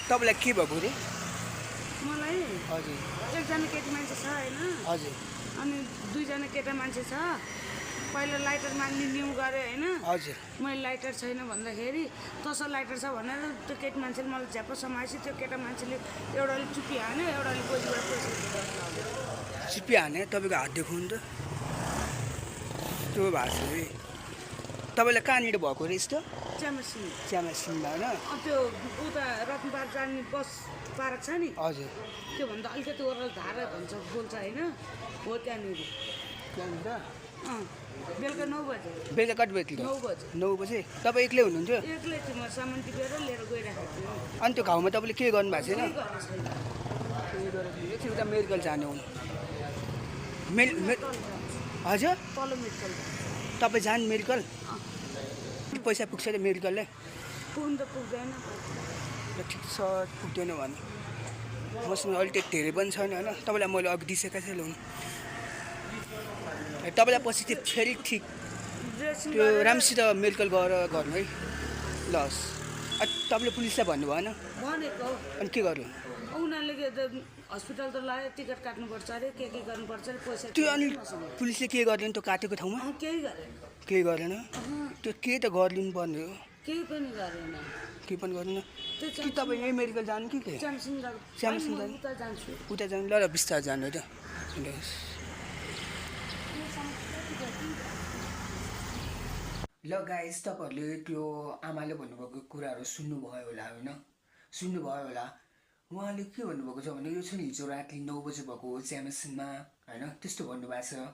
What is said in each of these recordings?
तपाईँलाई के भएको रे? मलाई हजुर एकजना केटी मान्छे छ हैन, हजुर अनि दुईजना केटा मान्छे छ। पहिला लाइटर माग्ने न्यू गरे हैन, हजुर मैले लाइटर छैन भन्दाखेरि तँसँग लाइटर छ भनेर त्यो केटी मान्छेले मलाई झ्याप्प समाएपछि त्यो केटा मान्छेले एउटाले चुपी हान्यो, एउटाले गोजीबाट पैसा दियो। चिप्पी हाने तपाईँको हात देखाउनु त त्यो भएको छ है। तपाईँलाई कहाँनिर भएको रे यस्तो? च्यामसिङ च्यामासिङमा होइन? त्यो उता रत्नपार जाने बस पार्क छ नि, हजुर त्योभन्दा अलिकति ओह्रालो धारा भन्छ बोल्छ होइन, हो त्यहाँनिर। त्यहाँनिर बेलुका 9 बजे बेलुका कति बजीतिर? 9 बजे 9 बजे। तपाईँ एक्लै हुनुहुन्थ्यो? एक्लै थिएँ, म सामान टिपेर लिएर गइरहेको थिएँ। अनि त्यो घाउमा तपाईँले के गर्नु भएको छैन? केही गरेको छैन। केही गरेको थिएन। एकछिन उता मेडिकल जाने हुनु। तल जान्छ, हजुर तल मेडिकल तपाईँ जानु मेडिकल? पैसा पुग्छ अरे मेडिकललाई? पुग्नु त पुग्दैन। ल ठिक छ, पुग्दैन भने मसँग अहिले त्यति धेरै पनि छैन होइन। तपाईँलाई मैले अघि दिइसकेको थिएँ लोन। तपाईँलाई पछि त्यो फेरि ठिक ड्रेसिङ त्यो राम्रोसित मेडिकल गएर गर्नु है। ल हस्। तपाईँले पुलिसलाई भन्नु भएन? भनेको अनि के गर्नु? उनीहरूले हस्पिटल त लाग्यो, टिकट काट्नुपर्छ अरे, के गर्नुपर्छ अरे, पैसा त्यो अनि पुलिसले के गर्दैन त्यो काटेको ठाउँमा? केही गरेन, केही गरेन? त्यो के त गरिदिनु पर्ने हो? केही पनि गरेन। केही पनि गरेन त्यो कि तपाईँ यही मेडिकल जानु कि के? च्यामसिङ च्यामसिङ जानु? उता जान्छु। उता जानु। ल ल बिस्तार जानु है त। ल गाइस, तपाईँहरूले त्यो आमाले भन्नुभएको कुराहरू सुन्नुभयो होला होइन? सुन्नुभयो होला। उहाँले के भन्नुभएको छ भने यो छ नि हिजो राति 9 बजे भएको हो च्यामसिङमा होइन, त्यस्तो भन्नुभएको छ।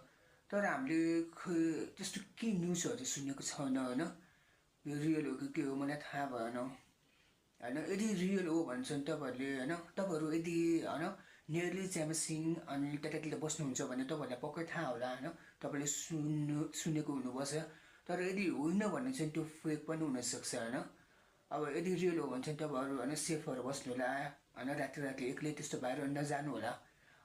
तर हामीले खै त्यस्तो के न्युजहरू सुनेको छैन होइन। यो रियल हो कि के हो मलाई थाहा भएन होइन। यदि रियल हो भन्छ भने तपाईँहरूले होइन, तपाईँहरू यदि होइन नियरली च्यामसिङ अनि त्यतातिर बस्नुहुन्छ भने तपाईँहरूलाई पक्कै थाहा होला होइन, तपाईँले सुनेको हुनुपर्छ। तर यदि होइन भने चाहिँ त्यो फेक पनि हुनसक्छ होइन। अब यदि रियल हो भने चाहिँ तपाईँहरू होइन सेफ भएर बस्नु होला होइन, राति राति एक्लै त्यस्तो बाहिर नजानु होला।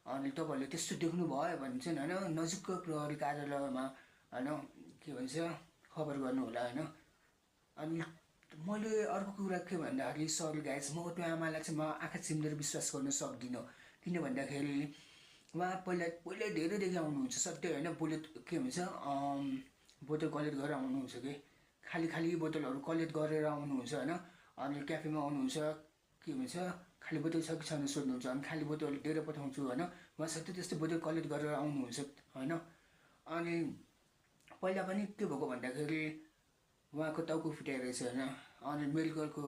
अनि तपाईँहरूले त्यस्तो देख्नुभयो भने चाहिँ होइन नजिकको प्रहरी कार्यालयमा होइन के भन्छ खबर गर्नु होला होइन। अनि मैले अर्को कुरा के भन्दाखेरि सरी गाइस, म त्यो आमालाई चाहिँ म आँखा चिम्लेर विश्वास गर्न सक्दिनँ। किन भन्दाखेरि उहाँ पहिल्यै धेरैदेखि आउनुहुन्छ सत्य होइन। बुलेट के भन्छ बोतल कलेक्ट गरेर आउनुहुन्छ कि खाली बोतलहरू कलेक्ट गरेर आउनुहुन्छ होइन। अनि क्याफेमा आउनुहुन्छ के भन्छ खाली बोतल छ कि छैन सोध्नुहुन्छ। अनि खाली बोतल दिएर पठाउँछु होइन। उहाँ सत्य त्यस्तो बोतल कलेक्ट गरेर आउनुहुन्छ होइन। अनि पहिला पनि के भएको भन्दाखेरि उहाँको टाउको फुटाइ रहेछ होइन। अनि मेडिकलको